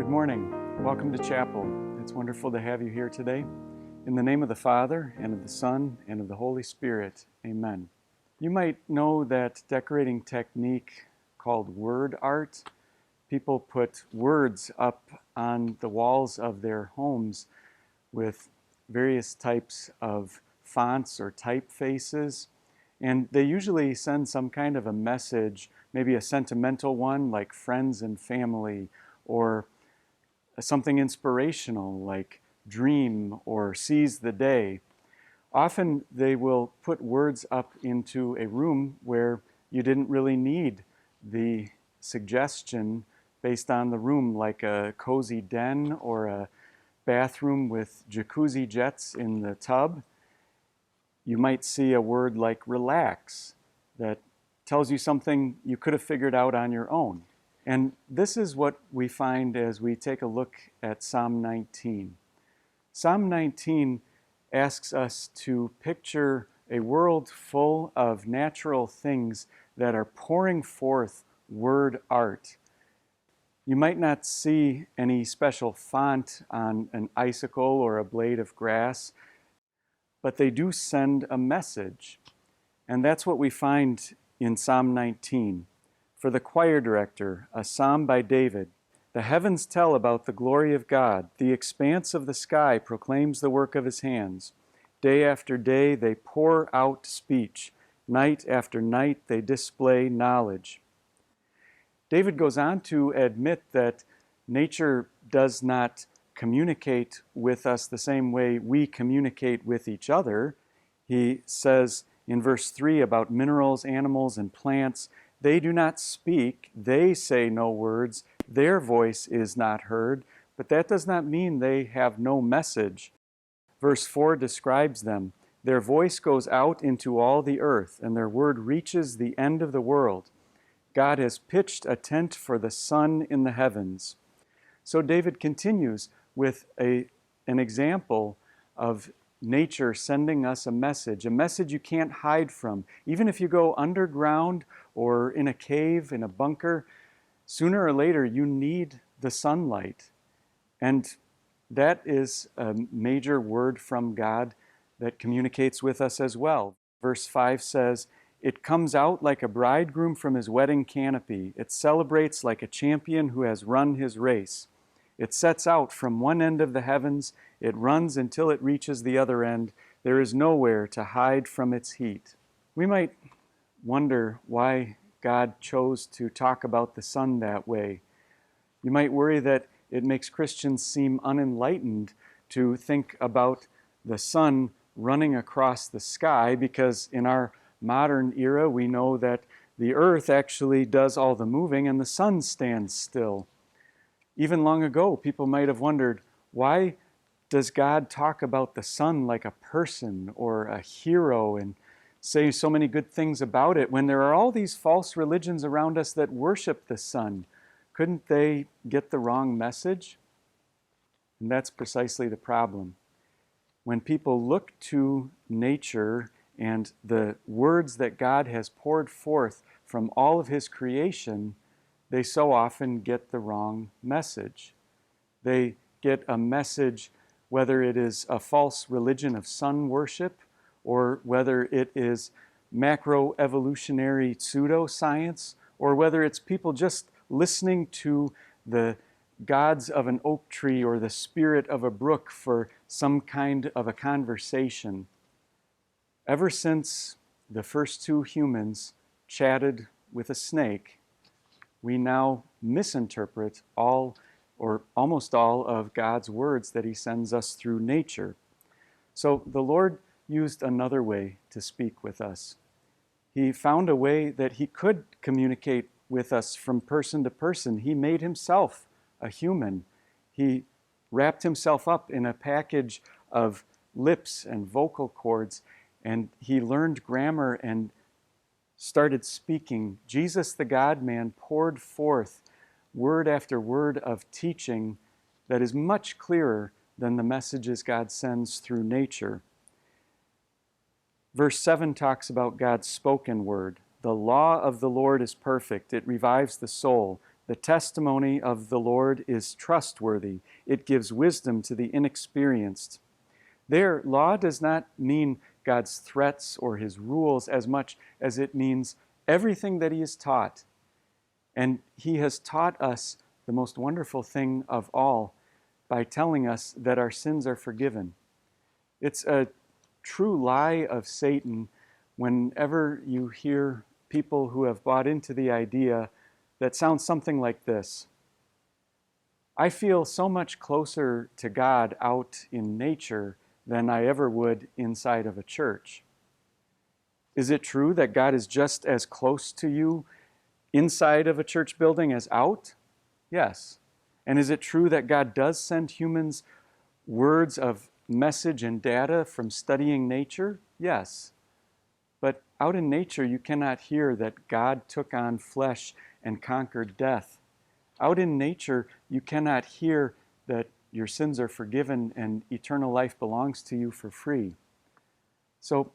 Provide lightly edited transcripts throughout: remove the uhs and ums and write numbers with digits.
Good morning. Welcome to chapel. It's wonderful to have you here today. In the name of the Father, and of the Son, and of the Holy Spirit. Amen. You might know that decorating technique called word art. People put words up on the walls of their homes with various types of fonts or typefaces. And they usually send some kind of a message, maybe a sentimental one like friends and family, or something inspirational like dream or seize the day. Often they will put words up into a room where you didn't really need the suggestion based on the room, like a cozy den or a bathroom with jacuzzi jets in the tub. You might see a word like relax that tells you something you could have figured out on your own. And this is what we find as we take a look at Psalm 19. Psalm 19 asks us to picture a world full of natural things that are pouring forth word art. You might not see any special font on an icicle or a blade of grass, but they do send a message. And that's what we find in Psalm 19. For the choir director, a psalm by David. The heavens tell about the glory of God. The expanse of the sky proclaims the work of his hands. Day after day they pour out speech. Night after night they display knowledge. David goes on to admit that nature does not communicate with us the same way we communicate with each other. He says in verse 3 about minerals, animals, and plants, they do not speak, they say no words, their voice is not heard, but that does not mean they have no message. Verse 4 describes them. Their voice goes out into all the earth, and their word reaches the end of the world. God has pitched a tent for the sun in the heavens. So David continues with an example of nature sending us a message you can't hide from. Even if you go underground or in a cave, in a bunker, sooner or later you need the sunlight. And that is a major word from God that communicates with us as well. Verse 5 says, it comes out like a bridegroom from his wedding canopy. It celebrates like a champion who has run his race. It sets out from one end of the heavens. It runs until it reaches the other end. There is nowhere to hide from its heat. We might wonder why God chose to talk about the sun that way. You might worry that it makes Christians seem unenlightened to think about the sun running across the sky, because in our modern era we know that the earth actually does all the moving and the sun stands still. Even long ago, people might have wondered, why does God talk about the sun like a person or a hero and say so many good things about it when there are all these false religions around us that worship the sun? Couldn't they get the wrong message? And that's precisely the problem. When people look to nature and the words that God has poured forth from all of his creation, they so often get the wrong message. They get a message, whether it is a false religion of sun worship or whether it is macroevolutionary pseudoscience, or whether it's people just listening to the gods of an oak tree or the spirit of a brook for some kind of a conversation. Ever since the first two humans chatted with a snake, we now misinterpret all or almost all of God's words that he sends us through nature. So the Lord used another way to speak with us. He found a way that he could communicate with us from person to person. He made himself a human. He wrapped himself up in a package of lips and vocal cords, and he learned grammar and started speaking. Jesus, the God-man, poured forth word after word of teaching that is much clearer than the messages God sends through nature. Verse 7 talks about God's spoken word. The law of the Lord is perfect. It revives the soul. The testimony of the Lord is trustworthy. It gives wisdom to the inexperienced. There, law does not mean God's threats or his rules as much as it means everything that he has taught. And he has taught us the most wonderful thing of all by telling us that our sins are forgiven. It's a true lie of Satan whenever you hear people who have bought into the idea that sounds something like this. I feel so much closer to God out in nature than I ever would inside of a church. Is it true that God is just as close to you inside of a church building as out? Yes. And is it true that God does send humans words of message and data from studying nature? Yes. But out in nature, you cannot hear that God took on flesh and conquered death. Out in nature, you cannot hear that your sins are forgiven and eternal life belongs to you for free. So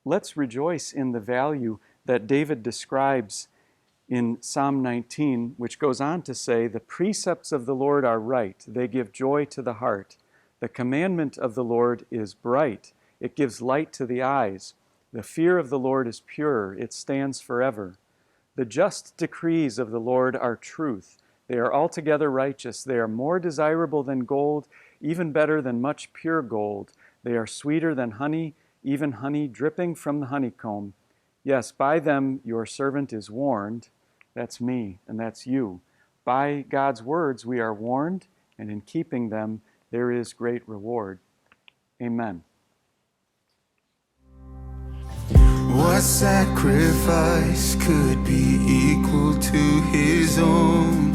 let's rejoice in the value that David describes in Psalm 19, which goes on to say, "The precepts of the Lord are right. They give joy to the heart. The commandment of the Lord is bright. It gives light to the eyes. The fear of the Lord is pure. It stands forever. The just decrees of the Lord are truth. They are altogether righteous. They are more desirable than gold, even better than much pure gold. They are sweeter than honey, even honey dripping from the honeycomb. Yes, by them your servant is warned." That's me, and that's you. By God's words we are warned, and in keeping them there is great reward. Amen. What sacrifice could be equal to his own?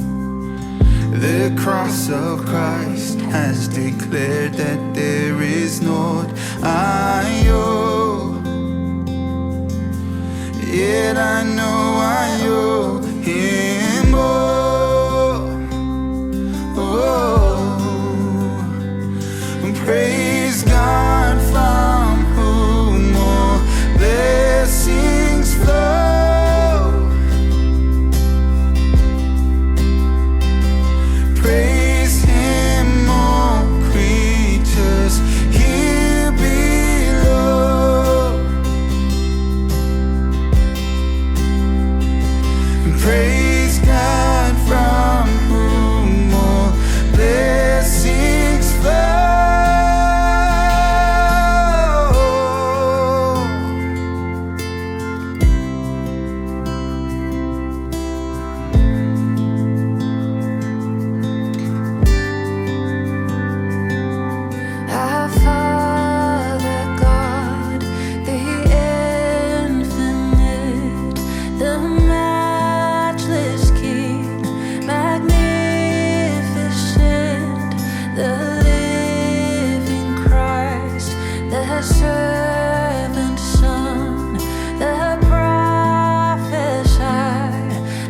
The cross of Christ has declared that there is naught I owe. Yet I know I owe him more. Oh, praise God from whom all blessings flow. Praise him, all creatures here below. Praise God from whom all blessings flow. Our Father God, the infinite, the matchless King, magnificent, the living Christ, the servant Son, the prophesied,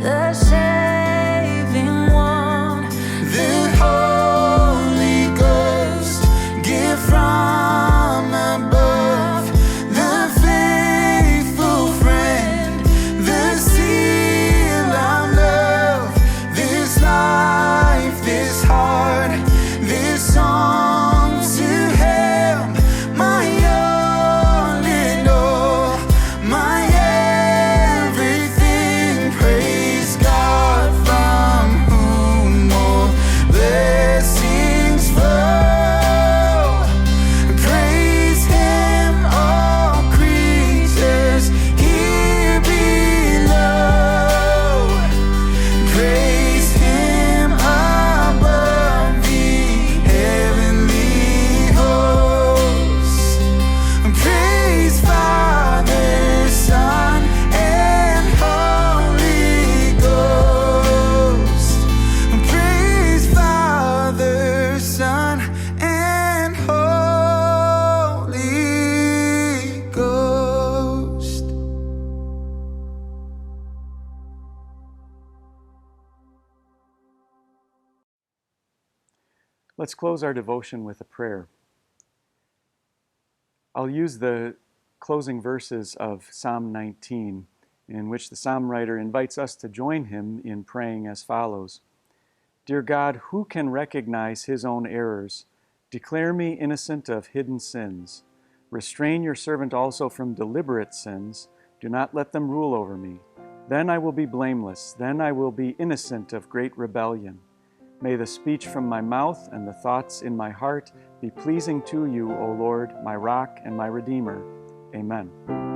the saving one, the Holy Ghost, gift from above, the faithful friend, the seal of love, this life, this heart, this song to him, my all in all, my everything. Praise God from whom all blessings flow. Praise him, all creatures here below. Praise him above the heavenly hosts. Praise Father, Son, and Holy Ghost. Praise Father, Son, and Holy Ghost. Let's close our devotion with a prayer. I'll use the closing verses of Psalm 19 in which the psalm writer invites us to join him in praying as follows. Dear God, who can recognize his own errors? Declare me innocent of hidden sins. Restrain your servant also from deliberate sins. Do not let them rule over me. Then I will be blameless. Then I will be innocent of great rebellion. May the speech from my mouth and the thoughts in my heart be pleasing to you, O Lord, my rock and my redeemer. Amen.